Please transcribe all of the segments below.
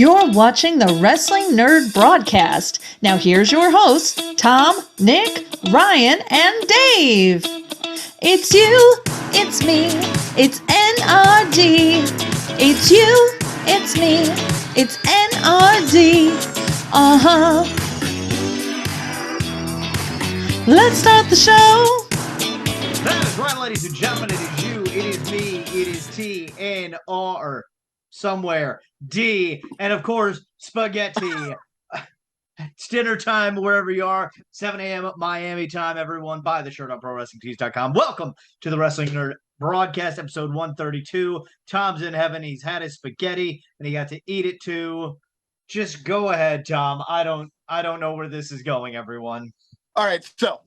You're watching the Wrestling Nerd Broadcast. Now here's your hosts, Tom, Nick, Ryan, and Dave. It's you, it's me, it's NRD. It's you, it's me, it's NRD. Uh-huh. Let's start the show. That is right, ladies and gentlemen. It is you, it is me, it is TNR somewhere D, and of course, spaghetti. It's dinner time wherever you are. 7 a.m. Miami time, everyone. Buy the shirt on ProWrestlingTees.com. Welcome to the Wrestling Nerd Broadcast, episode 132. Tom's in heaven. He's had his spaghetti, and he got to eat it too. Just go ahead, Tom. I don't know where this is going, everyone. All right, so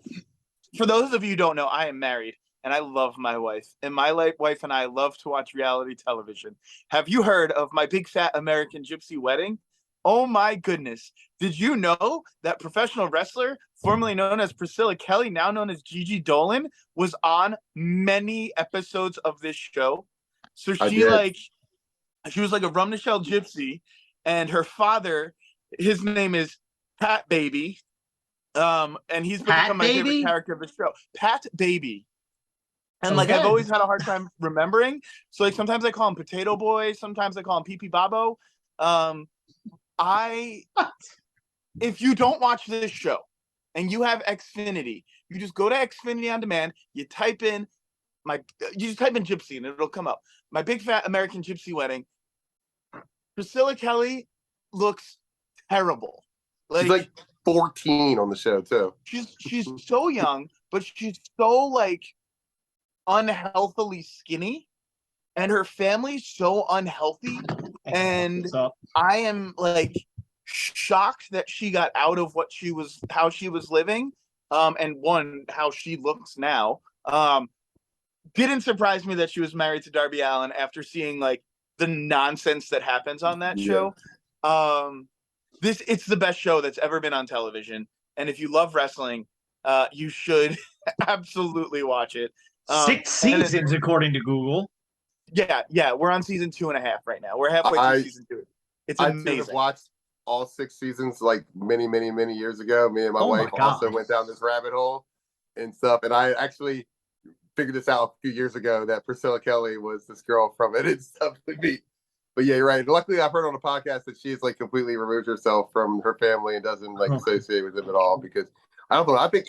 for those of you who don't know, I am married, and I love my wife. And my wife and I love to watch reality television. Have you heard of my big fat American Gypsy wedding? Oh my goodness. Did you know that professional wrestler, formerly known as Priscilla Kelly, now known as Gigi Dolan, was on many episodes of this show? So she was like a rum Michelle Gypsy, and her father, his name is Pat Baby. And he's become my favorite character of the show. Pat Baby. And like I've always had a hard time remembering. So like sometimes I call him Potato Boy, sometimes I call him Pee Pee Babo. If you don't watch this show and you have Xfinity, you just go to Xfinity on demand, you type in Gypsy and it'll come up. My big fat American Gypsy wedding. Priscilla Kelly looks terrible. She's like 14 on the show too. She's so young, but she's so like unhealthily skinny, and her family's so unhealthy. And I am like shocked that she got out of how she was living, and how she looks now. Didn't surprise me that she was married to Darby Allin after seeing like the nonsense that happens on that show. It's the best show that's ever been on television. And if you love wrestling, you should absolutely watch it. 6 seasons, according to Google. Yeah. We're on season 2.5 right now. We're halfway through season 2. It's amazing. I've watched all 6 seasons like many, many, many years ago. Me and my wife also went down this rabbit hole and stuff. And I actually figured this out a few years ago that Priscilla Kelly was this girl from it and stuff to me. But yeah, you're right. Luckily, I've heard on a podcast that she's like completely removed herself from her family and doesn't like associate with them at all. Because I don't know. I think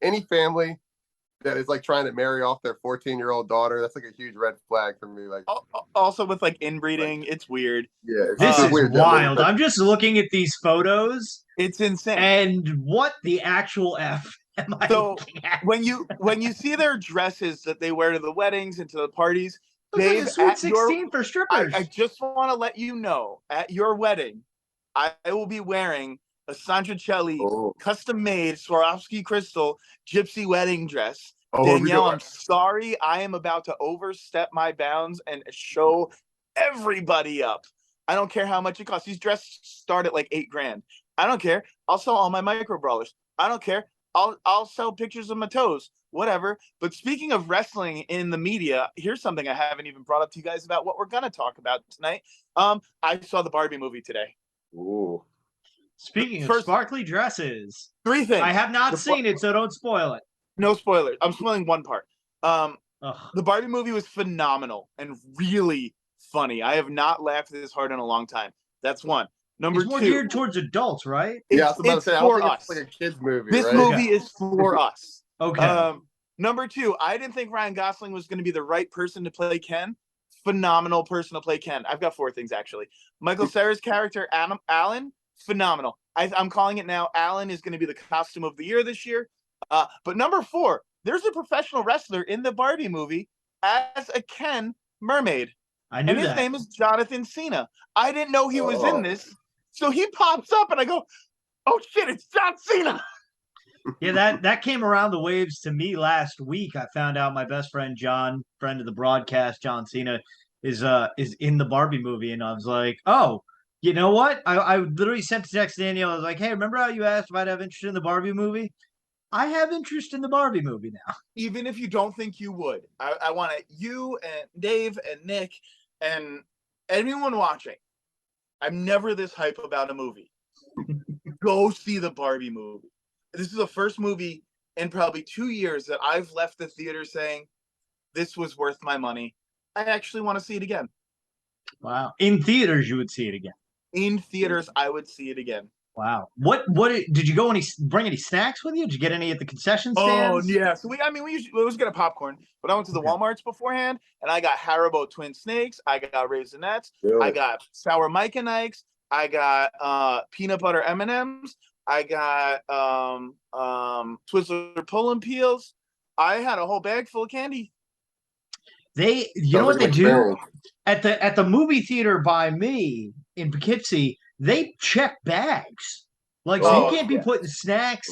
any family that is like trying to marry off their 14-year-old daughter, that's like a huge red flag for me. Like also with like inbreeding, it's weird. Yeah, this is weird, wild. I'm just looking at these photos. It's insane. And what the actual F am I looking at? when you see their dresses that they wear to the weddings and to the parties. Dave, like a Sweet 16 for strippers. I just want to let you know, at your wedding, I will be wearing a Santricelli custom-made Swarovski crystal Gypsy wedding dress. Danielle, I'm sorry. I am about to overstep my bounds and show everybody up. I don't care how much it costs. These dresses start at like $8,000. I don't care. I'll sell all my micro brawlers. I don't care. I'll sell pictures of my toes. Whatever. But speaking of wrestling in the media, here's something I haven't even brought up to you guys about what we're going to talk about tonight. I saw the Barbie movie today. Ooh. Speaking of sparkly dresses, 3 things. I have not seen it, so don't spoil it. No spoilers. I'm spoiling one part. The Barbie movie was phenomenal and really funny. I have not laughed this hard in a long time. That's one. Number it's more 2, geared towards adults, right? Yeah, I was about to say, for us. It's like a kids movie. This movie is for us. Okay. Number 2, I didn't think Ryan Gosling was going to be the right person to play Ken. Phenomenal person to play Ken. I've got 4 things, actually. Michael Cera's character, Alan, phenomenal. I'm calling it now. Alan is going to be the costume of the year this year. But number 4, there's a professional wrestler in the Barbie movie as a Ken mermaid. I knew that. And his name is Jonathan Cena. I didn't know he was in this. So he pops up and I go, oh shit, it's John Cena. Yeah, that came around the waves to me last week. I found out my best friend John, friend of the broadcast, John Cena, is in the Barbie movie, and I was like, oh, you know what? I literally sent a text to Danielle. I was like, hey, remember how you asked if I'd have interest in the Barbie movie? I have interest in the Barbie movie now. Even if you don't think you would, I want you and Dave and Nick and anyone watching I'm never this hype about a movie. Go see the Barbie movie. This is the first movie in probably 2 years that I've left the theater saying, this was worth my money. I actually want to see it again. Wow. In theaters, you would see it again. In theaters, I would see it again. Wow. What did you bring any snacks with you? Did you get any at the concession stands? Oh, yeah. So we always get a popcorn, but I went to the Walmarts beforehand and I got Haribo Twin Snakes. I got Raisinets. Really? I got Sour Mike and Ike's. I got peanut butter M&Ms. I got Twizzler Pull Peels. I had a whole bag full of candy. You know what they do at the movie theater by me in Poughkeepsie? They check bags, like so you can't be putting snacks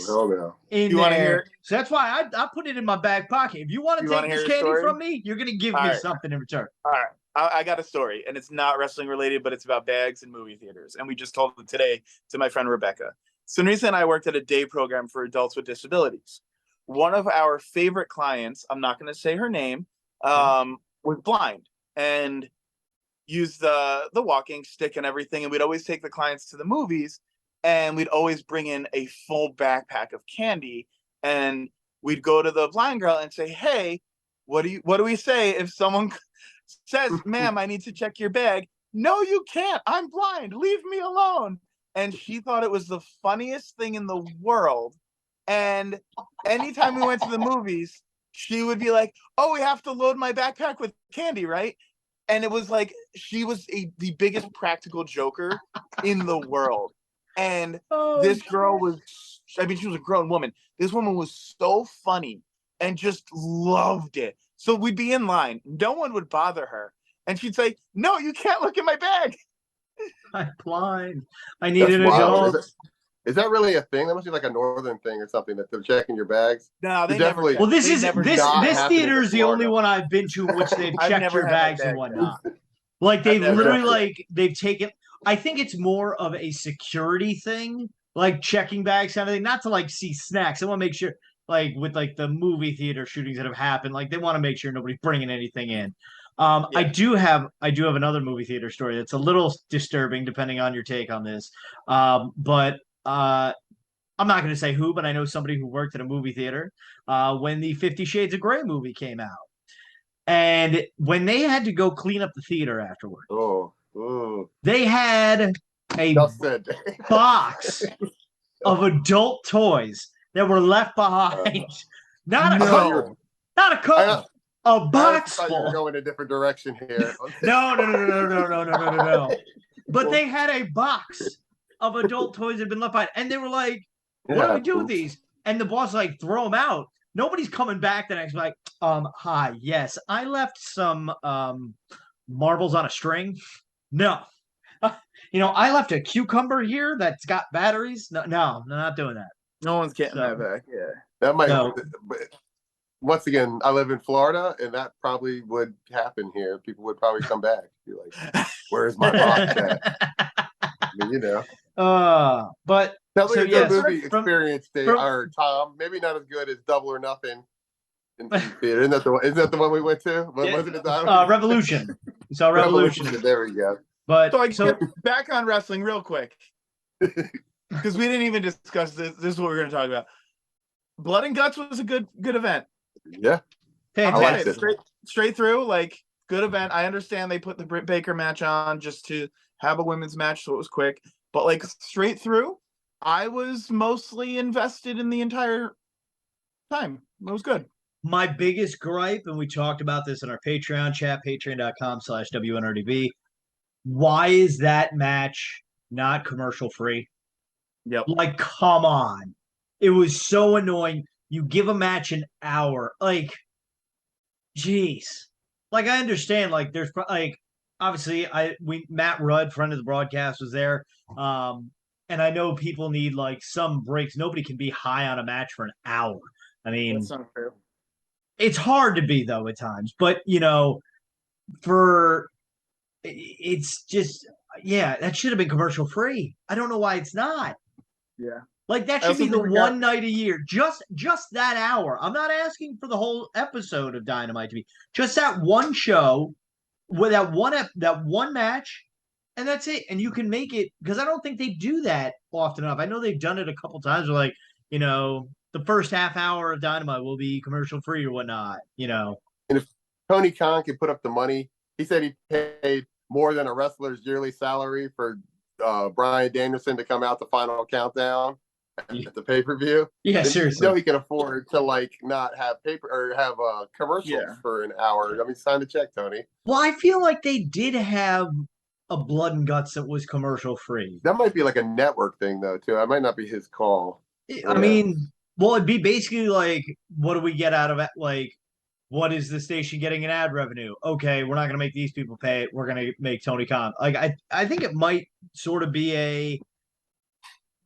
in you there. Hear? So that's why I put it in my back pocket. If you want to take this candy from me, you're gonna give me something in return. All right, I got a story, and it's not wrestling related, but it's about bags and movie theaters. And we just told it today to my friend Rebecca. So Teresa and I worked at a day program for adults with disabilities. One of our favorite clients, I'm not going to say her name, was blind and used the walking stick and everything. And we'd always take the clients to the movies, and we'd always bring in a full backpack of candy. And we'd go to the blind girl and say, "Hey, what do we say if someone says, ma'am, I need to check your bag?" "No, you can't. I'm blind. Leave me alone." And she thought it was the funniest thing in the world. And anytime we went to the movies, she would be like, "Oh, we have to load my backpack with candy, right?" And it was like she was the biggest practical joker in the world. And this girl was, she was a grown woman. This woman was so funny and just loved it. So we'd be in line. No one would bother her. And she'd say, "No, you can't look in my bag. I'm blind. I need an adult." Is that really a thing? That must be like a northern thing or something that they're checking your bags. No, they definitely. Well, this theater is the only one I've been to in which they've checked your bags and whatnot. Like they've literally they've taken. I think it's more of a security thing, like checking bags kind of thing, not to like see snacks. They want to make sure, like with like the movie theater shootings that have happened, like they want to make sure nobody's bringing anything in. I do have another movie theater story that's a little disturbing, depending on your take on this. But I'm not going to say who, but I know somebody who worked at a movie theater when the 50 Shades of Grey movie came out. And when they had to go clean up the theater afterward, they had a box of adult toys that were left behind. Not a couple. A box full. You're going a different direction here. No. But they had a box of adult toys that had been left behind, and they were like, "What do we do with these?" And the boss like, "Throw them out." Nobody's coming back the next like, "Hi, yes, I left some marbles on a string." No, I left a cucumber here that's got batteries. No, not doing that. No one's getting that back. Yeah, that might. Once again, I live in Florida, and that probably would happen here. People would probably come back. Be like, "Where's my box at?" I mean, But tell me a good movie experience, Dave, or Tom. Maybe not as good as Double or Nothing in theater. Isn't that the one we went to? Wasn't it Revolution? We saw Revolution. There we go. But so back on wrestling real quick, because we didn't even discuss this. This is what we're going to talk about. Blood and Guts was a good event. Yeah, I liked it. Straight through, like good event. I understand they put the Britt Baker match on just to have a women's match, so it was quick. But like straight through, I was mostly invested in the entire time. It was good. My biggest gripe, and we talked about this in our Patreon chat, patreon.com/WNRDB. Why is that match not commercial free? Yep. Like, come on. It was so annoying. You give a match an hour. Like, geez. Like, I understand, like, there's, like, obviously, Matt Rudd, friend of the broadcast, was there. And I know people need, like, some breaks. Nobody can be high on a match for an hour. I mean, that's not fair. It's hard to be, though, at times. But, it's just, that should have been commercial free. I don't know why it's not. Yeah. Like, that should be the one night a year. Just that hour. I'm not asking for the whole episode of Dynamite to be. Just that one show, with that one match, and that's it. And you can make it, because I don't think they do that often enough. I know they've done it a couple times where, like, the first half hour of Dynamite will be commercial free or whatnot, And if Tony Khan can put up the money, he said he paid more than a wrestler's yearly salary for Bryan Danielson to come out the Final Countdown at the pay-per-view. Yeah, seriously. He can afford to like not have paper or have commercials for an hour. I mean, sign the check, Tony. Well, I feel like they did have a Blood and Guts that was commercial free. That might be like a network thing though, too. It might not be his call. I mean, well, it'd be basically like, what do we get out of it? Like, what is the station getting in ad revenue? Okay, we're not going to make these people pay it. We're going to make Tony Khan. Like, I think it might sort of be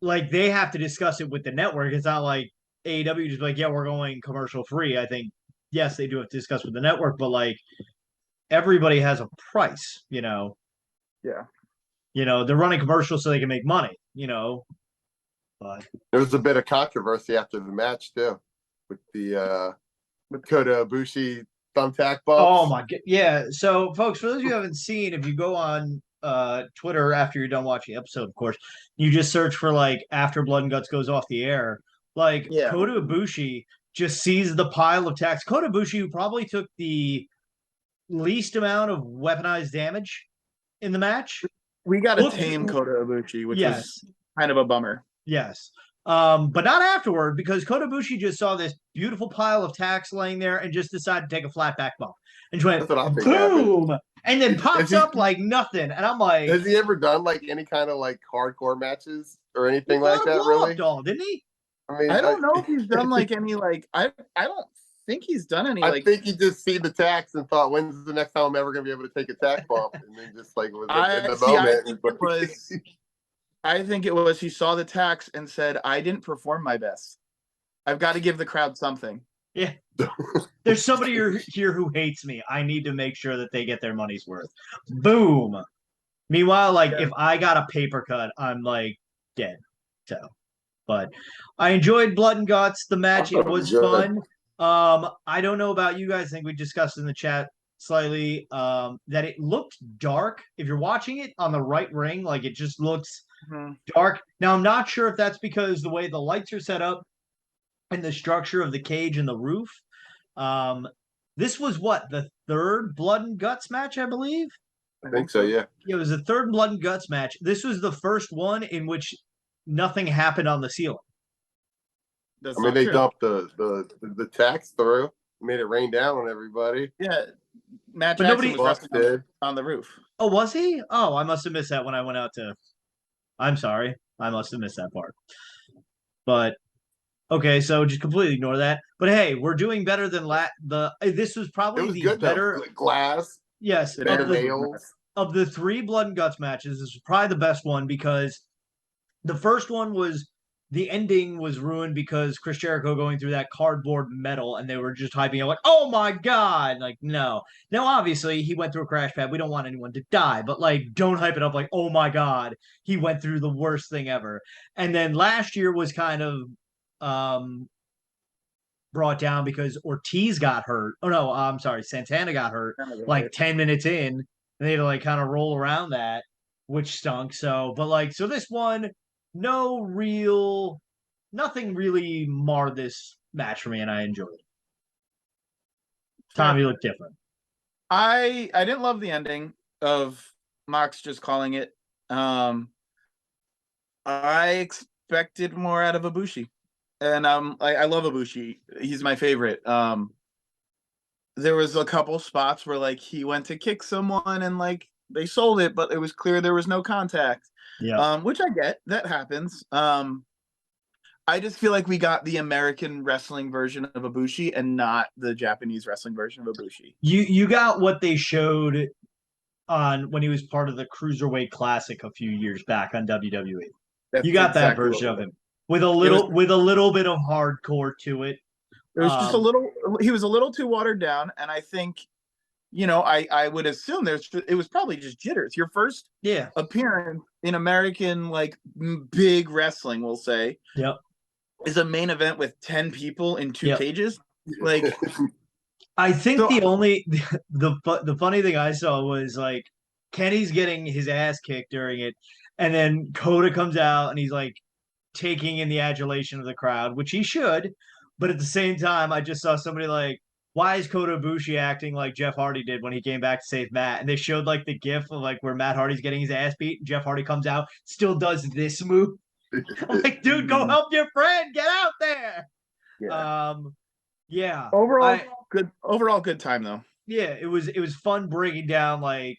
like they have to discuss it with the network. It's not like AEW just like, yeah, we're going commercial free. I think, yes, they do have to discuss with the network, but like everybody has a price, Yeah. They're running commercials so they can make money, But there was a bit of controversy after the match too, with the with Kota Ibushi thumbtack bumps. Oh my god, yeah. So, folks, for those of you who haven't seen, if you go on Twitter after you're done watching the episode, of course, you just search for like after Blood and Guts goes off the air. Like Kota Ibushi just sees the pile of tacks. Kota Ibushi, who probably took the least amount of weaponized damage in the match. We got to tame Kota Ibushi, which was kind of a bummer. Yes. But not afterward, because Kota Ibushi just saw this beautiful pile of tacks laying there and just decided to take a flat back bump. And just went, boom! And then pops up like nothing. And I'm like... Has he ever done like any kind of like hardcore matches or anything like that, really? Doll, didn't he? I mean, I don't know if he's done like any like... I don't think he's done any like... I think he just seen the tacks and thought, when's the next time I'm ever going to be able to take a tack bump? And then just like was in the moment. I think it was he saw the tax and said, I didn't perform my best. I've got to give the crowd something. Yeah. There's somebody here who hates me. I need to make sure that they get their money's worth. Boom. Meanwhile, like if I got a paper cut, I'm like dead. So, but I enjoyed Blood and Guts. The match, it was fun. I don't know about you guys. I think we discussed in the chat slightly that it looked dark. If you're watching it on the right ring, like it just looks dark. Now, I'm not sure if that's because the way the lights are set up and the structure of the cage and the roof. This was what, the third Blood and Guts match, I believe? I think so, yeah. It was the third Blood and Guts match. This was the first one in which nothing happened on the ceiling. That's they dumped the tax through, made it rain down on everybody. Yeah. Matt Jackson was on the roof. Oh, was he? Oh, I must have missed that when I went out to... I'm sorry. I must have missed that part. But, okay, so just completely ignore that. But hey, we're doing better than this was probably the good, better... Glass. Yes. Of the three Blood and Guts matches, this was probably the best one because the first one was... The ending was ruined because Chris Jericho going through that cardboard metal and they were just hyping it like, oh my God. Like, no. Now, obviously, he went through a crash pad. We don't want anyone to die, but like, don't hype it up like, oh my God, he went through the worst thing ever. And then last year was kind of brought down because Ortiz got hurt. Oh, no, I'm sorry. Santana got hurt like 10 minutes in. And they had to like kind of roll around that, which stunk. So, but like, so this one... nothing really marred this match for me, and I enjoyed it. Tom, you look different. I didn't love the ending of Mox just calling it. I expected more out of Ibushi, and I love Ibushi. He's my favorite. There was a couple spots where like he went to kick someone and like they sold it, but it was clear there was no contact. Yeah. Which I get. That happens. I just feel like we got the American wrestling version of Ibushi and not the Japanese wrestling version of Ibushi. You got what they showed on when he was part of the Cruiserweight Classic a few years back on WWE. You got that version of him with a little bit of hardcore to it. It was just he was a little too watered down, and I think I would assume it was probably just jitters. Your first appearance in American like big wrestling, we'll say, is a main event with 10 people in 2 cages. Like, I think the funny thing I saw was like Kenny's getting his ass kicked during it, and then Kota comes out and he's like taking in the adulation of the crowd, which he should. But at the same time, I just saw somebody like, why is Kota Ibushi acting like Jeff Hardy did when he came back to save Matt? And they showed like the gif of like where Matt Hardy's getting his ass beat, and Jeff Hardy comes out, still does this move. I'm like, dude, go help your friend, get out there. Yeah. Overall good time though. Yeah, it was fun breaking down like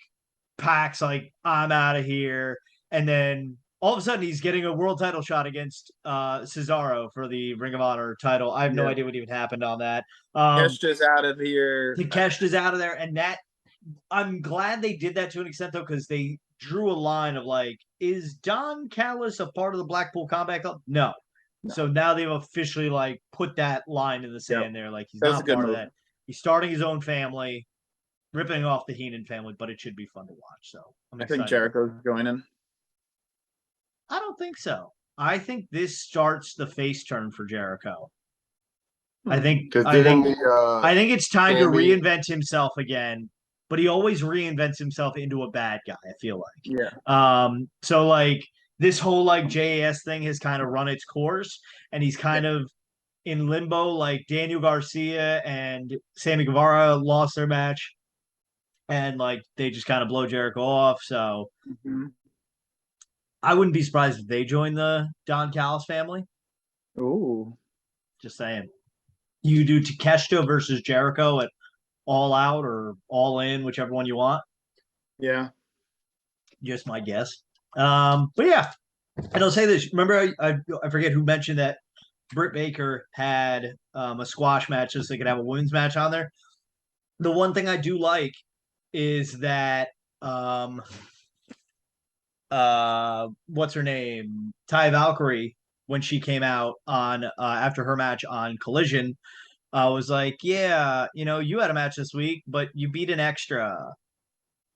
Pac's like, I'm out of here, and then all of a sudden he's getting a world title shot against Cesaro for the Ring of Honor title. I have no idea what even happened on that. Takeshita's out of here. Takeshita's out of there, and that I'm glad they did that to an extent though, because they drew a line of like, is Don Callis a part of the Blackpool Combat Club? No. So now they've officially like put that line in the sand there. Like he's not part of that. He's starting his own family, ripping off the Heenan family, but it should be fun to watch. So I think Jericho's joining. I don't think so. I think this starts the face turn for Jericho. I think it's time to reinvent himself again, but he always reinvents himself into a bad guy, I feel like. Yeah. So like this whole like JAS thing has kind of run its course, and he's kind of in limbo. Like Daniel Garcia and Sammy Guevara lost their match, and like they just kind of blow Jericho off. So I wouldn't be surprised if they join the Don Callis family. Ooh. Just saying. You do Takeshita versus Jericho at All Out or All In, whichever one you want. Yeah. Just my guess. But yeah, and I'll say this. Remember, I forget who mentioned that Britt Baker had a squash match so they could have a women's match on there. The one thing I do like is that what's her name? Ty Valkyrie, when she came out on after her match on Collision, was like, yeah, you had a match this week, but you beat an extra.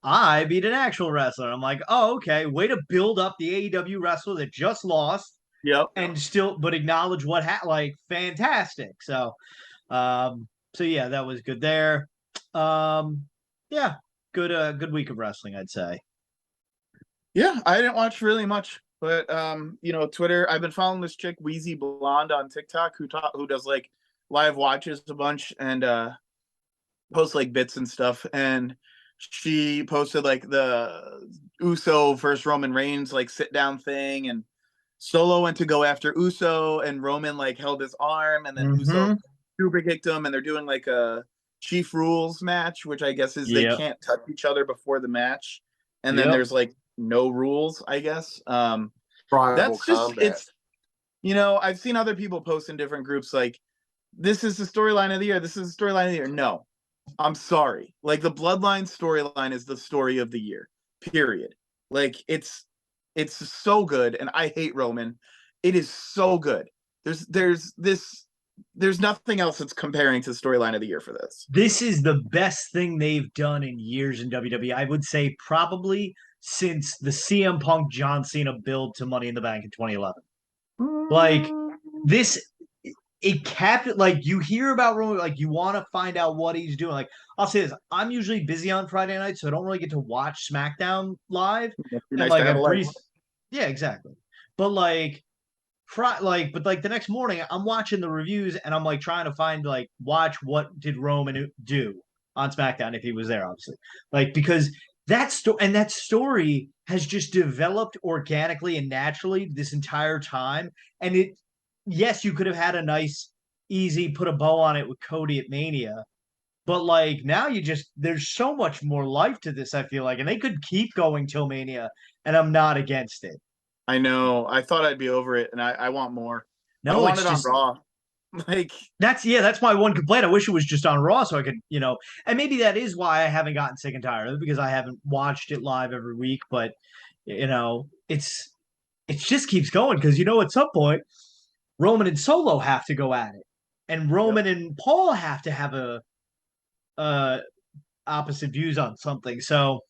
I beat an actual wrestler. I'm like, oh, okay. Way to build up the AEW wrestler that just lost. Yep. And still, but acknowledge what like fantastic. So yeah, that was good there. Yeah, good week of wrestling, I'd say. Yeah, I didn't watch really much, but Twitter. I've been following this chick Wheezy Blonde on TikTok who does like live watches a bunch and posts like bits and stuff. And she posted like the Uso versus Roman Reigns like sit down thing, and Solo went to go after Uso, and Roman like held his arm, and then Uso super kicked him, and they're doing like a Chief Rules match, which I guess is they can't touch each other before the match, and then there's like no rules, I guess. That's just combat. I've seen other people post in different groups like, this is the storyline of the year. This is the storyline of the year. No, I'm sorry. Like the Bloodline storyline is the story of the year. Period. Like it's so good, and I hate Roman. It is so good. There's nothing else that's comparing to the storyline of the year for this. This is the best thing they've done in years in WWE. I would say probably since the CM Punk John Cena build to Money in the Bank in 2011. Like this, it capped it. Like you hear about Roman, like you want to find out what he's doing. Like I'll say this: I'm usually busy on Friday night, so I don't really get to watch SmackDown live. Nice like a brief, yeah, exactly. But like, but the next morning, I'm watching the reviews and I'm like trying to find watch what did Roman do on SmackDown if he was there, obviously. Like because that story has just developed organically and naturally this entire time, and yes, you could have had a nice, easy put a bow on it with Cody at Mania, but like now there's so much more life to this, I feel like, and they could keep going till Mania, and I'm not against it. I know. I thought I'd be over it, and I want more. No, I want it on Raw. Like that's my one complaint. I wish it was just on Raw so I could, and maybe that is why I haven't gotten sick and tired of it, because I haven't watched it live every week, but it just keeps going because at some point Roman and Solo have to go at it, and Roman and Paul have to have a opposite views on something. So,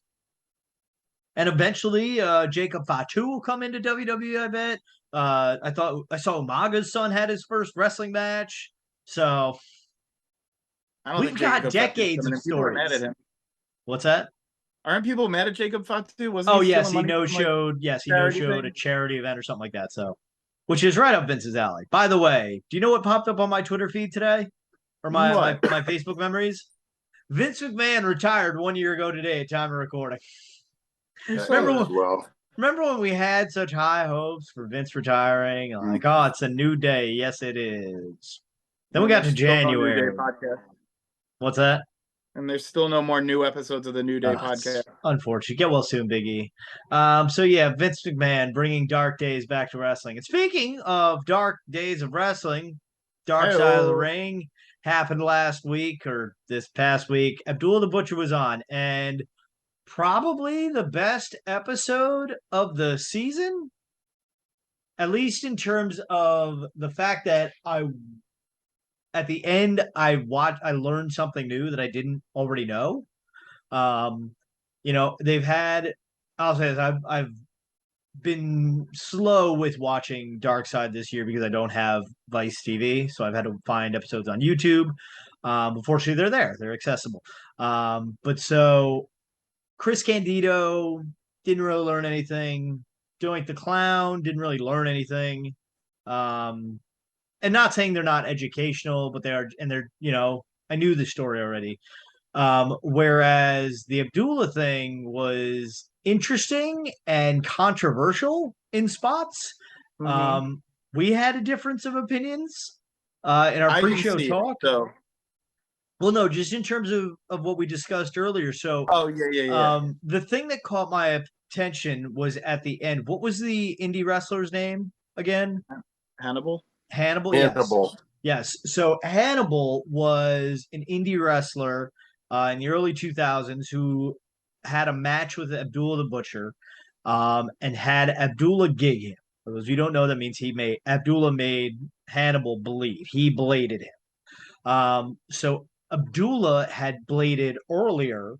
and eventually, Jacob Fatu will come into WWE. I bet. I saw Umaga's son had his first wrestling match. So we've got decades of stories. Mad at him. What's that? Aren't people mad at Jacob Fatu? Wasn't Oh he yes, stealing he money no from, like, showed. Yes, he no charity showed a thing? charity event or something like that. So, which is right up Vince's alley. By the way, do you know what popped up on my Twitter feed today, or What? my Facebook memories? Vince McMahon retired 1 year ago today at time of recording. Remember as well. remember when we had such high hopes for Vince retiring? Like, oh, it's a new day. Yes, it is. Then we got to There's still no New Day January. podcast. What's that? And there's still no more new episodes of the New Day It's podcast. unfortunate. Get well soon, Big E. So yeah, Vince McMahon bringing dark days back to wrestling. And speaking of dark days of wrestling, Dark Side of the Ring happened last week or this past week. Abdullah the Butcher was on, and probably the best episode of the season, at least in terms of the fact that at the end I learned something new that I didn't already know. Um, they've had. I'll say this: I've been slow with watching Dark Side this year because I don't have Vice TV, so I've had to find episodes on YouTube. Unfortunately, they're there; they're accessible. But so Chris Candido didn't really learn anything. Doink the Clown didn't really learn anything. Um, and not saying they're not educational, but they are, and they're, I knew the story already. Whereas the Abdullah thing was interesting and controversial in spots. We had a difference of opinions in our pre-show talk. Well, no, just in terms of what we discussed earlier. So, the thing that caught my attention was at the end. What was the indie wrestler's name again? Hannibal. Hannibal. Yes. So Hannibal was an indie wrestler in the early 2000s who had a match with Abdullah the Butcher, and had Abdullah gig him. For those of you who don't know, that means Abdullah made Hannibal bleed. He bladed him. So Abdullah had bladed earlier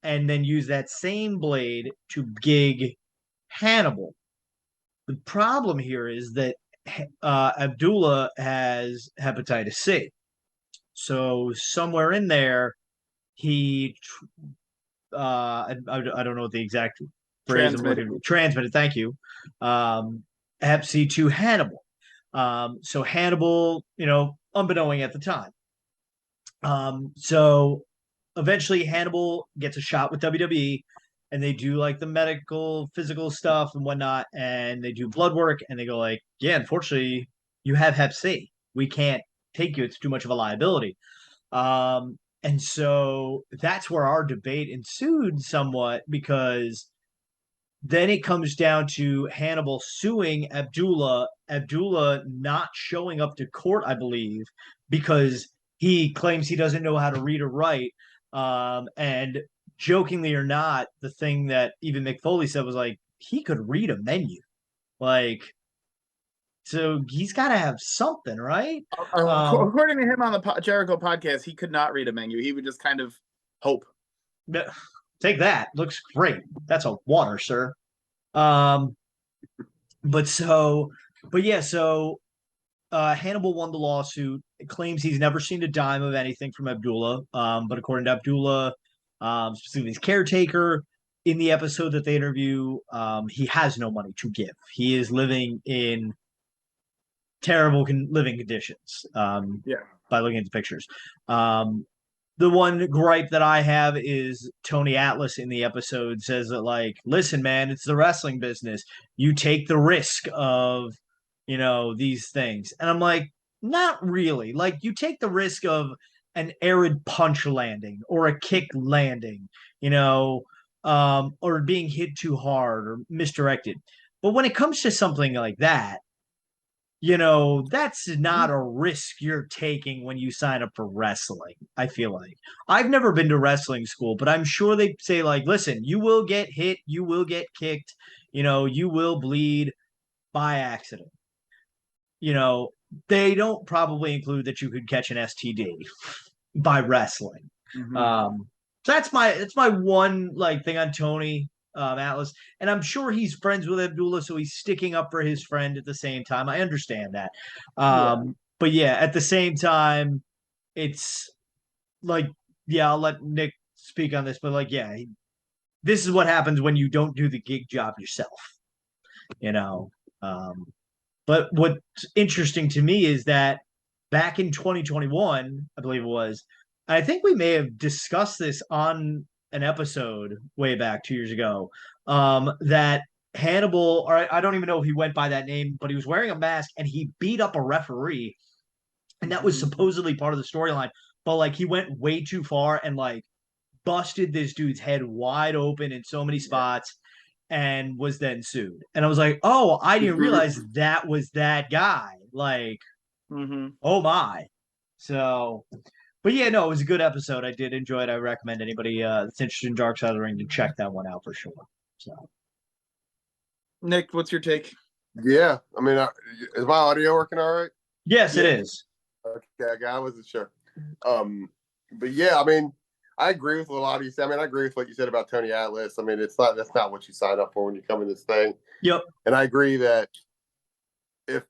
and then used that same blade to gig Hannibal. The problem here is that Abdullah has hepatitis C. So somewhere in there, he I don't know what the exact phrase transmitted. Thank you. Hep C to Hannibal. So Hannibal, unbeknowing at the time. So eventually Hannibal gets a shot with WWE, and they do like the medical, physical stuff and whatnot, and they do blood work, and they go like, yeah, unfortunately, you have Hep C. We can't take you. It's too much of a liability. And so that's where our debate ensued somewhat, because then it comes down to Hannibal suing Abdullah not showing up to court, I believe, because he claims he doesn't know how to read or write. And jokingly or not, the thing that even Mick Foley said was like, he could read a menu. Like, so he's got to have something, right? According to him on the Jericho podcast, he could not read a menu. He would just kind of hope. Take that. Looks great. That's a water, sir. So Hannibal won the lawsuit. It claims he's never seen a dime of anything from Abdullah. But according to Abdullah, specifically his caretaker, in the episode that they interview, he has no money to give. He is living in terrible living conditions. By looking at the pictures. The one gripe that I have is Tony Atlas in the episode says that, like, listen, man, it's the wrestling business. You take the risk of, these things. And I'm like, not really. Like, you take the risk of an arid punch landing or a kick landing, or being hit too hard or misdirected. But when it comes to something like that, that's not a risk you're taking when you sign up for wrestling. I feel like I've never been to wrestling school, but I'm sure they say, like, listen, you will get hit, you will get kicked, you will bleed by accident. They don't probably include that you could catch an STD by wrestling. So that's my one thing on Tony Atlas, and I'm sure he's friends with Abdullah, so he's sticking up for his friend at the same time. I understand that. But yeah, at the same time, it's like, I'll let Nick speak on this, but this is what happens when you don't do the gig job yourself, you know. But what's interesting to me is that back in 2021, I believe it was, I think we may have discussed this on an episode way back 2 years ago, that Hannibal, or I don't even know if he went by that name, but he was wearing a mask and he beat up a referee, and that was supposedly part of the storyline. But like he went way too far and like busted this dude's head wide open in so many spots and was then sued. And I was like, oh, I didn't realize that was that guy. Like, oh my. So, but yeah, no, it was a good episode. I did enjoy it. I recommend anybody that's interested in Dark Side of the Ring to check that one out for sure. So, Nick, what's your take? Yeah, I mean, is my audio working all right? yes, it is. Okay, I wasn't sure. But yeah, I mean, I agree with a lot of you said. I mean, I agree with what you said about Tony Atlas. I mean, that's not what you sign up for when you come in this thing. Yep. And I agree that if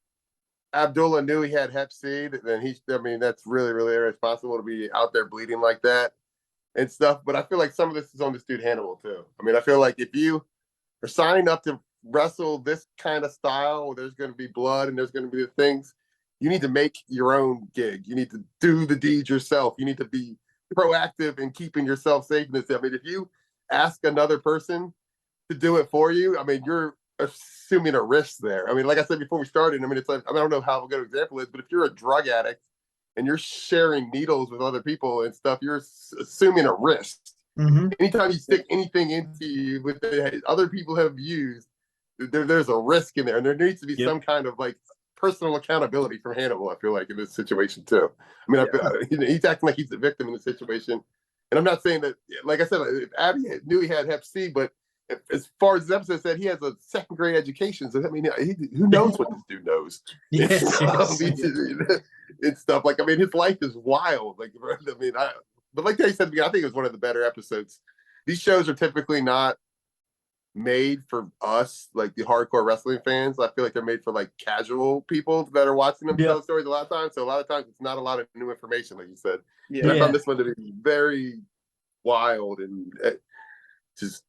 Abdullah knew he had Hep C, then that's really, really irresponsible to be out there bleeding like that and stuff. But I feel like some of this is on this dude Hannibal too. I mean, I feel like if you are signing up to wrestle this kind of style where there's going to be blood and there's going to be the things, you need to make your own gig. You need to do the deeds yourself. You need to be proactive in keeping yourself safe in this. I mean, if you ask another person to do it for you, I mean, you're assuming a risk there. I mean, like I said before we started, I mean, it's like, I don't know how a good example is, but if you're a drug addict and you're sharing needles with other people and stuff, you're assuming a risk. Anytime you stick anything into you with the other people have used, there's a risk in there, and there needs to be some kind of like personal accountability from Hannibal. I feel like in this situation too. I mean, he's acting like he's the victim in the situation, and I'm not saying that. Like I said, if Abby knew he had Hep C, but as far as the episode said, he has a second grade education. So I mean, who knows what this dude knows? Yes. It's stuff like, I mean, his life is wild. Like, I mean, but like they said, I think it was one of the better episodes. These shows are typically not made for us, like the hardcore wrestling fans. I feel like they're made for like casual people that are watching them tell stories a lot of times. So a lot of times it's not a lot of new information, like you said. And I found this one to be very wild and just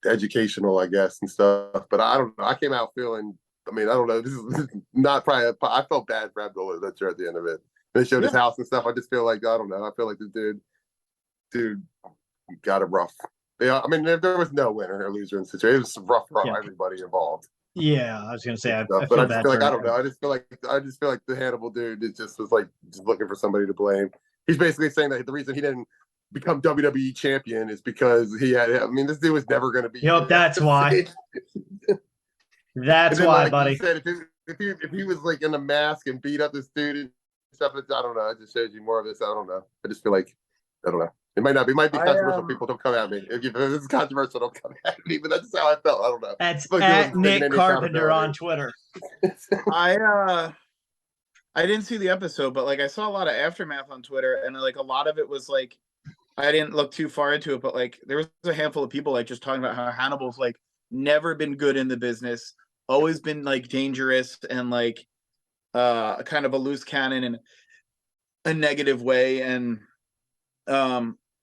educational, I guess, and stuff. But I don't know. I came out feeling, I mean, I don't know. This is not probably, I felt bad for Abdullah that you're at the end of it. They showed his house and stuff. I just feel like, I don't know. I feel like the dude got it rough. Yeah, I mean, there was no winner or loser in the situation. It was rough for everybody involved. Yeah, I was gonna say, but I just feel like, I don't know. I just feel like the Hannibal dude just was like just looking for somebody to blame. He's basically saying that the reason he didn't become WWE champion is because he had. I mean, this dude was never going to be. Yep, that's why. That's why, like buddy. Said, if he was like in a mask and beat up this dude and stuff, I don't know. It just shows you more of this. I don't know. I just feel like I don't know. It might not be. It might be controversial. People don't come at me. If this is controversial, don't come at me. But that's just how I felt. I don't know. That's at Nick Carpenter on Twitter. I didn't see the episode, but like I saw a lot of aftermath on Twitter, and like a lot of it was like I didn't look too far into it, but like there was a handful of people like just talking about how Hannibal's like never been good in the business, always been like dangerous and like kind of a loose cannon in a negative way, and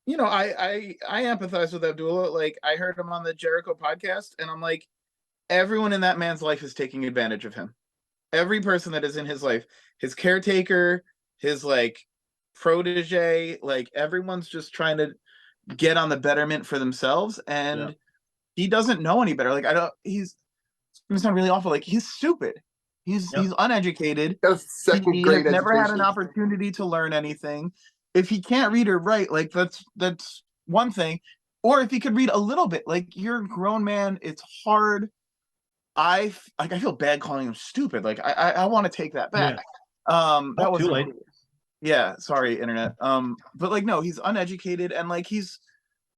you know, I empathize with Abdullah. Like I heard him on the Jericho podcast, and I'm like, everyone in that man's life is taking advantage of him. Every person that is in his life, his caretaker, his like protege, like everyone's just trying to get on the betterment for themselves, and he doesn't know any better. Like he's gonna sound really awful. Like he's stupid. He's uneducated. He never had an opportunity to learn anything. If he can't read or write, like that's one thing. Or if he could read a little bit, like you're a grown man, it's hard. I feel bad calling him stupid. Like I want to take that back. That was too late. Yeah, sorry, internet. But like no, he's uneducated and like he's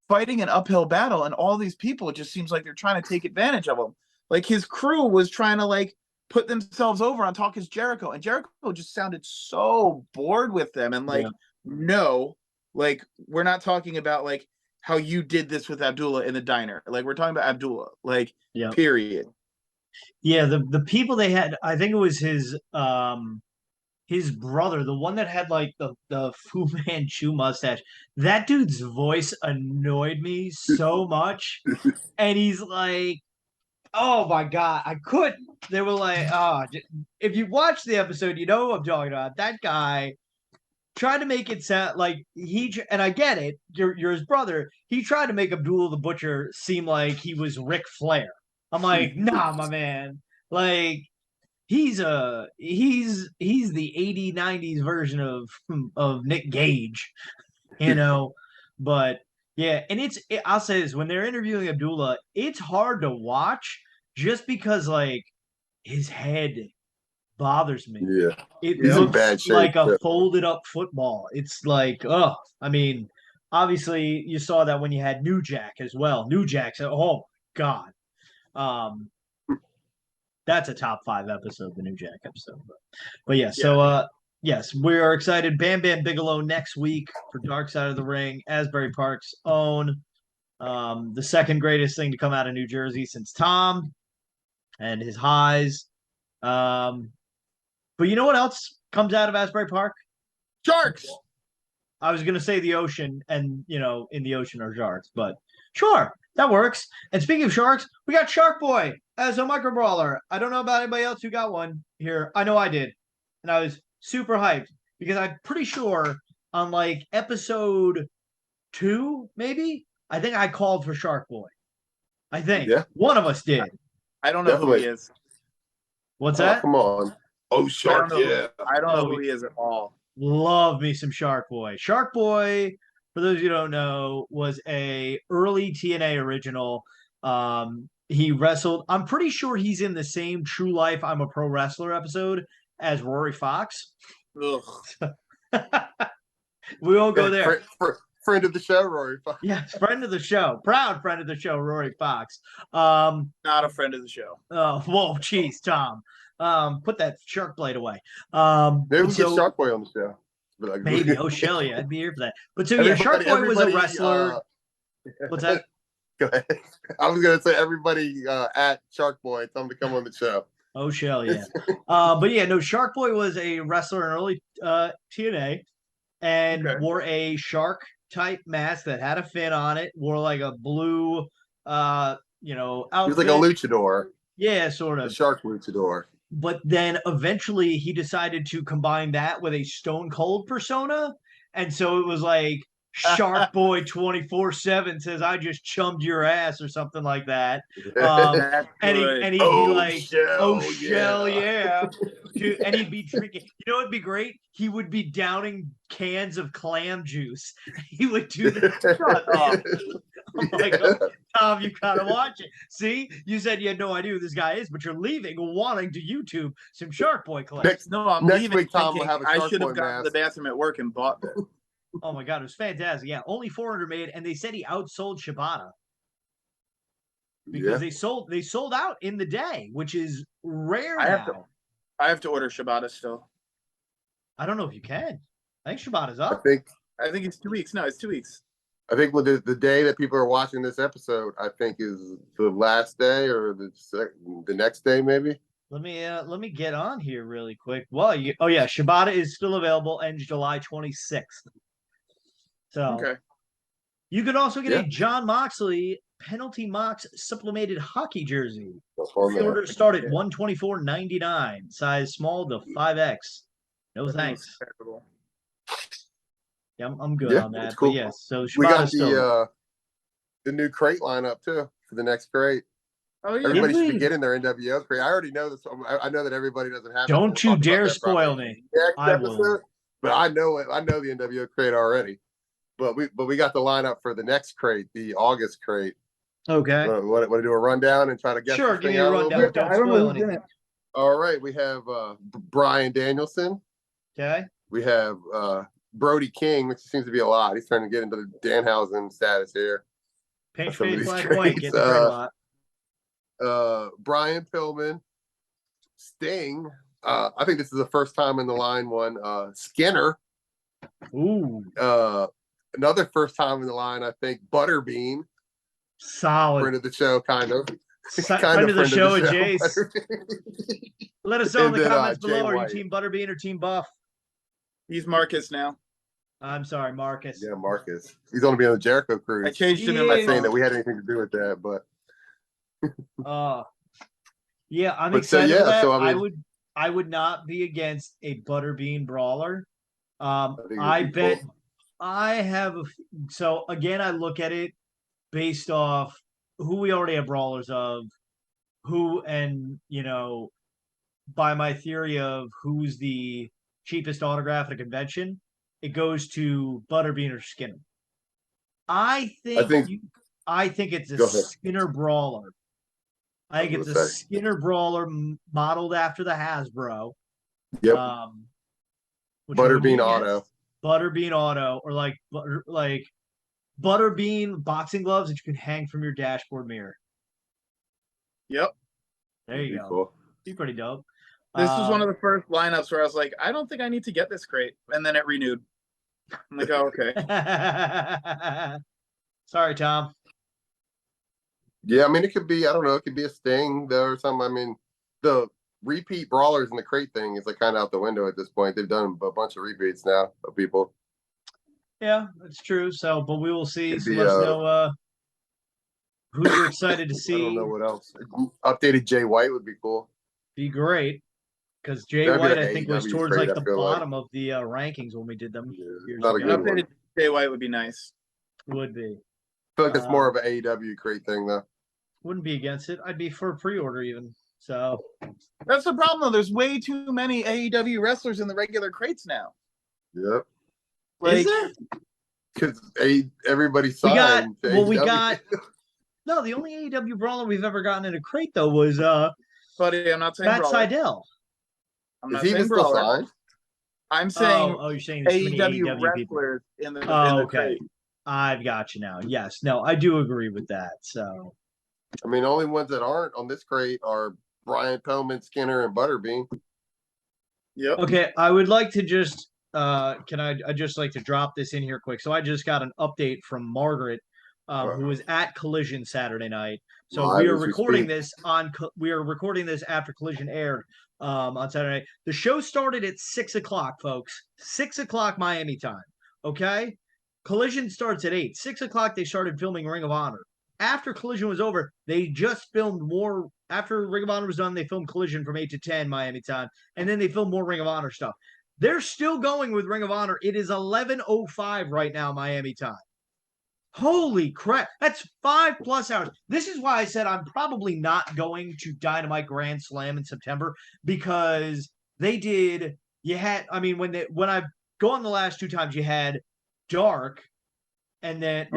fighting an uphill battle, and all these people, it just seems like they're trying to take advantage of him. Like his crew was trying to like put themselves over on Talk is Jericho, and Jericho just sounded so bored with them and like. No, like we're not talking about like how you did this with Abdullah in the diner. Like we're talking about Abdullah, like period. Yeah, the people they had, I think it was his his brother, the one that had like the Fu Manchu mustache, that dude's voice annoyed me so much. And he's like, oh my God, I couldn't. They were like, if you watch the episode, you know what I'm talking about. That guy tried to make it sound like and I get it, you're his brother. He tried to make Abdullah the Butcher seem like he was Ric Flair. I'm like, nah, my man. Like, he's the 80s, 90s version of Nick Gage, you know. But yeah, and I'll say this, when they're interviewing Abdullah, it's hard to watch just because like his head bothers me. Yeah. It He's in looks bad shape, like a too. folded up football. It's like, oh, I mean, obviously you saw that when you had New Jack as well. New Jack's, oh God. That's a top 5 episode, the New Jack episode. But yeah, so yes, we are excited. Bam Bam Bigelow next week for Dark Side of the Ring, Asbury Park's own. The second greatest thing to come out of New Jersey since Tom and his highs. But you know what else comes out of Asbury Park? Sharks. I was gonna say the ocean, and in the ocean are sharks, but sure, that works. And speaking of sharks, we got Shark Boy as a micro brawler. I don't know about anybody else who got one here. I know I did, and I was super hyped because I'm pretty sure on like episode 2, maybe, I think I called for Shark Boy. I think one of us did. I don't know who he is. What's that? Come on. Oh, Shark, I don't know who he is at all. Love me some Shark Boy. Shark Boy, for those of you who don't know, was a early TNA original. He wrestled. I'm pretty sure he's in the same True Life I'm a Pro Wrestler episode as Rory Fox. Ugh. We won't go there. Friend of the show, Rory Fox. Yes, friend of the show. Proud friend of the show, Rory Fox. Not a friend of the show. Oh, whoa, jeez, Tom. Put that shark blade away. Maybe we get Shark Boy on the show. Like, maybe. Oh, shell yeah, I'd be here for that. But so yeah, Shark Boy was a wrestler. What's that? Go ahead. I was gonna say everybody at Shark Boy, tell him to come on the show. Oh, shell yeah. But yeah, no, Shark Boy was a wrestler in early TNA and wore a shark type mask that had a fin on it, wore like a blue outfit. He was like a luchador. Yeah, sort of. A shark luchador. But then eventually he decided to combine that with a Stone Cold persona. And so it was like Shark Boy 24/7 says, I just chummed your ass or something like that. And he'd be like, shell yeah. Dude, and he'd be drinking. You know, it'd be great. He would be downing cans of clam juice. He would do this. Shut up. I'm like, oh, Tom, you gotta watch it. See, you said you had no idea who this guy is, but you're leaving wanting to YouTube some Shark Boy clips. I'm next leaving. Week, Tom will have a Shark I should have Boy gone to the bathroom at work and bought it. Oh my God, it was fantastic. Yeah, only 400 made, and they said he outsold Shibata because they sold out in the day, which is rare now. I have to order Shibata still. I don't know if you can. I think Shibata's up. I think it's 2 weeks. No, it's 2 weeks. I think with the day that people are watching this episode, I think is the last day or the next day, maybe. Let me get on here really quick. Well, Shibata is still available, ends July 26th. So you could also get a John Moxley Penalty Mox supplemented hockey jersey. Pre-order start at $124.99, size small to 5X. No thanks. Yeah, I'm good on that. Cool. But yes, so we got the new crate lineup too for the next crate. Oh yeah, everybody should be getting their NWO crate. I already know this. I know that everybody doesn't have. Don't you dare spoil me. I will. But I know it. I know the NWO crate already. But we got the lineup for the next crate, the August crate. Okay. Want to do a rundown and try to guess? Sure, give me a rundown. Don't spoil anything. All right, we have Brian Danielson. Okay. We have Brody King, which seems to be a lot. He's trying to get into the Danhausen status here. Pink face, black, white. Get the lot. Brian Pillman, Sting. I think this is the first time in the line one. Skinner. Ooh. Another first time in the line, I think. Butterbean. Solid. Friend of the show, kind of. Friend of the show, Jace. Let us know in And the then, comments Jay below. Are you White. Team Butterbean or Team Buff? He's Marcus now. I'm sorry, Marcus. Yeah, Marcus. He's going to be on the Jericho cruise. I changed him He in my is. Not saying that phone. we had anything to do with that, but Yeah, I'm But so, excited yeah, for that. so, I mean- I would not be against a Butterbean brawler. think it would I be bet cool. I have so again I look at it based off who we already have brawlers of, who and by my theory of who's the cheapest autograph at a convention, it goes to Butterbean or Skinner. I think it's a Go ahead. Skinner brawler. I think it's a Skinner brawler modeled after the Hasbro. Yep. Butterbean Auto. Butterbean Auto, or like Butterbean boxing gloves that you can hang from your dashboard mirror. Yep. There you go. Cool. Be pretty dope. This was one of the first lineups where I was like, I don't think I need to get this crate. And then it renewed. I'm like, oh, okay. Sorry, Tom. Yeah, I mean, it could be, I don't know, it could be a Sting, though, or something. I mean, the repeat brawlers in the crate thing is like kind of out the window at this point. They've done a bunch of repeats now of people. Yeah, that's true. So, but we will see. Could So be, let us know who you're excited to see. I don't know what else. Updated Jay White would be cool. Be great. Because Jay That'd be White, like I think, was AEW towards crate, like I the feel like. bottom of the rankings when we did them. Years not a ago. good one. Updated Jay White would be nice. Would be. I feel like it's more of an AEW crate thing, though. Wouldn't be against it. I'd be for pre-order even. So That's the problem, though. There's way too many AEW wrestlers in the regular crates now. Yep. is there? Because everybody signed. We got. No, the only AEW brawler we've ever gotten in a crate though was Buddy, I'm not saying Matt brawler. Seidel. I'm Is not he even saying still brawler. signed? I'm saying you're saying there's too many AEW AEW people. wrestlers in the Okay. crate. I've got you now. Yes. No, I do agree with that. So I mean, the only ones that aren't on this crate are Brian Pillman, Skinner, and Butterbean. Yep. okay, I would like to just I just like to drop this in here quick. So I just got an update from Margaret, who was at Collision Saturday night. So Live we are as we recording speak. this after Collision aired on Saturday night. The show started at 6:00, folks. 6:00 Miami time. Okay, Collision starts at 8. 6:00 they started filming Ring of Honor. After Collision was over, they just filmed more. After Ring of Honor was done, they filmed Collision from 8 to 10 Miami time, and then they filmed more Ring of Honor stuff. They're still going with Ring of Honor. It is 11:05 right now Miami time. Holy crap. That's 5+ hours. This is why I said I'm probably not going to Dynamite Grand Slam in September, because when I've gone the last 2 times, you had Dark and then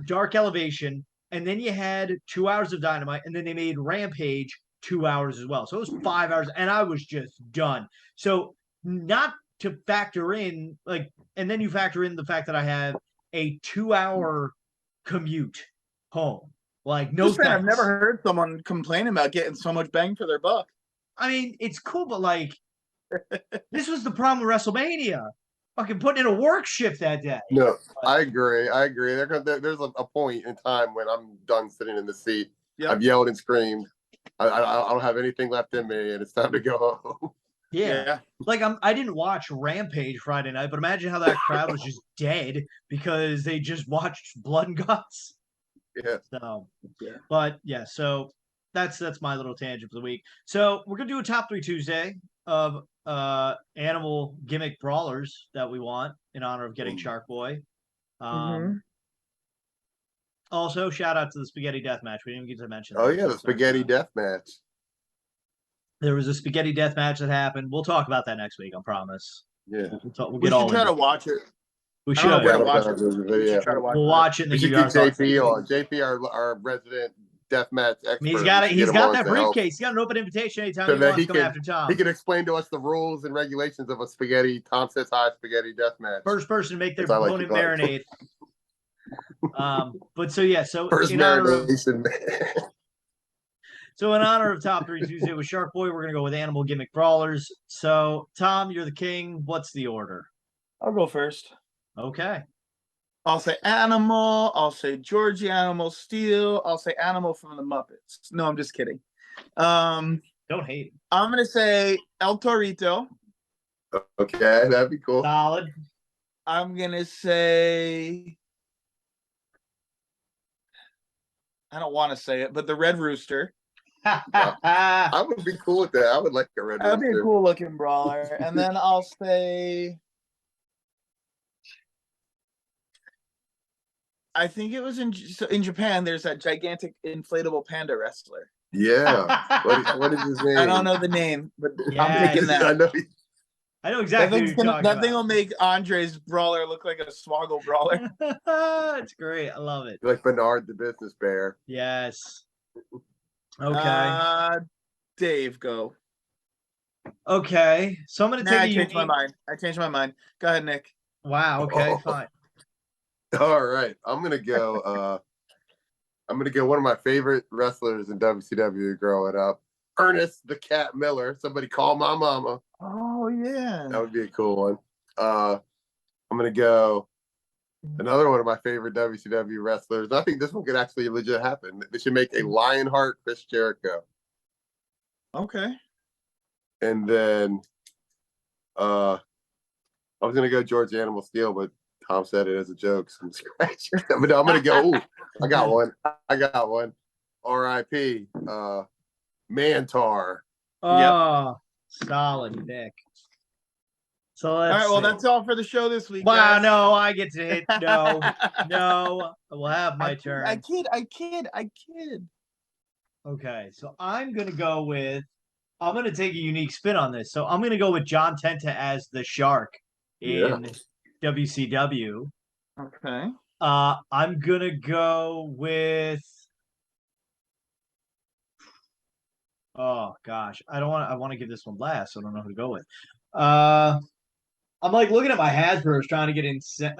Dark Elevation, and then you had 2 hours of Dynamite, and then they made Rampage 2 hours as well. So it was 5 hours, and I was just done. So not to factor in and then you factor in the fact that I have a 2-hour commute home. No Just saying, thanks. I've never heard someone complain about getting so much bang for their buck. I mean, it's cool, but this was the problem with WrestleMania. Fucking putting in a work shift that day. No, I agree. There's a point in time when I'm done sitting in the seat. Yep. I've yelled and screamed. I don't have anything left in me, and it's time to go home. Yeah. I didn't watch Rampage Friday night, but imagine how that crowd was just dead because they just watched Blood and Guts. Yeah. So, but yeah, so that's my little tangent for the week. So we're gonna do a top 3 Tuesday of animal gimmick brawlers that we want in honor of getting Shark Boy. Also, shout out to the Spaghetti Death Match. We didn't even get to mention that. Oh yeah, the Spaghetti Death Match. There was a Spaghetti Death Match that happened. We'll talk about that next week, I promise. Yeah. We should try to watch it. We should. We'll watch it. We'll watch it. And we should get JP on. JP, our resident deathmatch expert. He's got that briefcase. He's got an open invitation anytime he wants to come after Tom. He can explain to us the rules and regulations of a spaghetti, Tom says hi, spaghetti deathmatch. First person to make their opponent marinate. But so first marination. So in honor of top 3 Tuesday with Shark Boy, we're gonna go with animal gimmick brawlers. So Tom, you're the king. What's the order? I'll go first. Okay. I'll say Animal. I'll say Georgie Animal Steel. I'll say Animal from the Muppets. No, I'm just kidding. And Don't hate him. I'm gonna say El Torito. Okay, that'd be cool. Solid. I'm gonna say. I don't want to say it, but the Red Rooster. I would be cool with that. I would like a Red That'd be Rooster. a cool looking brawler. And then I'll say. I think it was in Japan. There's that gigantic inflatable panda wrestler. Yeah. What is his name? I don't know the name, but I'm Yes. thinking that. I know exactly That thing will make Andre's brawler look like a swoggle brawler. It's great. I love it. Like Bernard the business bear. Yes. Okay. Dave, go. Okay. So I'm gonna take I changed my mind. Go ahead, Nick. Wow. Okay. Oh. Fine. All right. I'm gonna go one of my favorite wrestlers in WCW growing up. Ernest the Cat Miller. Somebody call my mama. Oh yeah. That would be a cool one. I'm gonna go another one of my favorite WCW wrestlers. I think this one could actually legit happen. They should make a Lionheart Chris Jericho. Okay. And then I was gonna go George Animal Steel, but Tom said it as a joke. So but no, I'm gonna go. Ooh, I got one. R.I.P. Mantar. Oh, solid, Nick. So let's All right. Well, see. that's all for the show this week. Wow, guys. no, I get to hit. No, I will have my turn. I kid. Okay, so I'm going to take a unique spin on this. So I'm going to go with John Tenta as the Shark in WCW. Okay. I'm going to go with, oh gosh, I want to give this one last, so I don't know who to go with. I'm like looking at my Hasbro's trying to get inspired.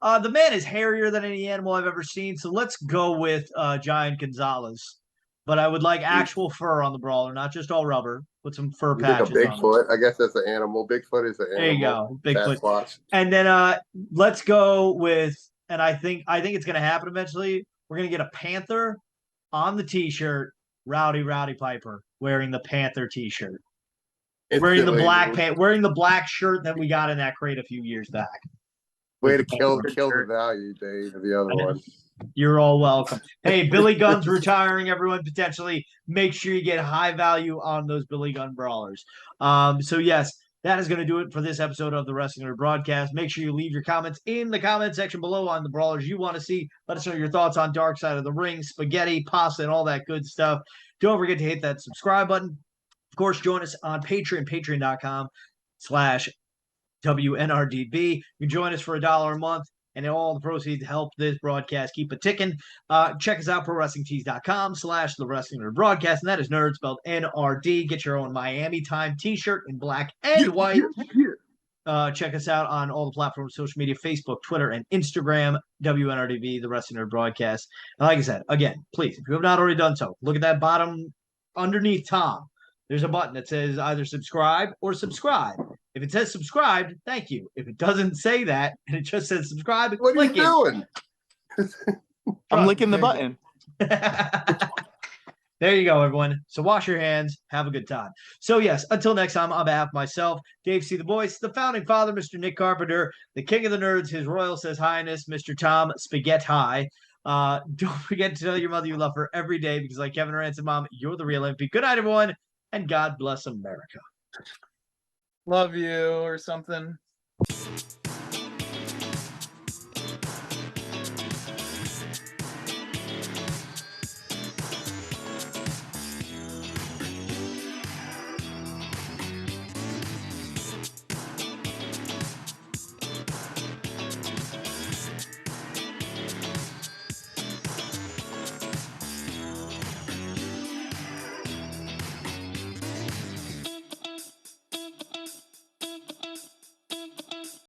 The man is hairier than any animal I've ever seen, so let's go with Giant Gonzalez. But I would like actual fur on the brawler, not just all rubber. Put some fur patches You think a on it. Bigfoot? I guess that's an animal. Bigfoot is an animal. There you go, Bigfoot. Sasquatch. And then let's go with, and I think it's going to happen eventually. We're going to get a Panther on the T-shirt. Rowdy Piper wearing the Panther T-shirt. Wearing the black shirt that we got in that crate a few years back. Way to kill the value, Dave, of the other one. You're all welcome. Hey, Billy Gunn's retiring, everyone, potentially. Make sure you get high value on those Billy Gunn brawlers. So yes, that is going to do it for this episode of the Wrestling NRD Broadcast. Make sure you leave your comments in the comment section below on the brawlers you want to see. Let us know your thoughts on Dark Side of the Ring, spaghetti, pasta, and all that good stuff. Don't forget to hit that subscribe button. Of course, join us on Patreon, patreon.com/WNRDB. You can join us for $1 a month, and all the proceeds help this broadcast keep it ticking. Check us out, ProWrestlingTees.com/The Wrestling NRD Broadcast, and that is nerd spelled N-R-D. Get your own Miami Time t-shirt in black and white. Check us out on all the platforms, social media, Facebook, Twitter, and Instagram, WNRDB, The Wrestling NRD Broadcast. And like I said, again, please, if you have not already done so, look at that bottom underneath Tom. There's a button that says either subscribe or subscribe. If it says subscribed, thank you. If it doesn't say that and it just says subscribe, what are you doing? I'm licking the button. There you go, everyone. So wash your hands. Have a good time. So yes, until next time, on behalf of myself, DaveCTheVoice, the founding father, Mr. Nick Carpenter, the king of the nerds, His Royal Says Highness, Mr. Tom Spaghetti. Don't forget to tell your mother you love her every day because like Kevin Durant's mom, you're the real MVP. Good night, everyone. And God bless America. Love you or something.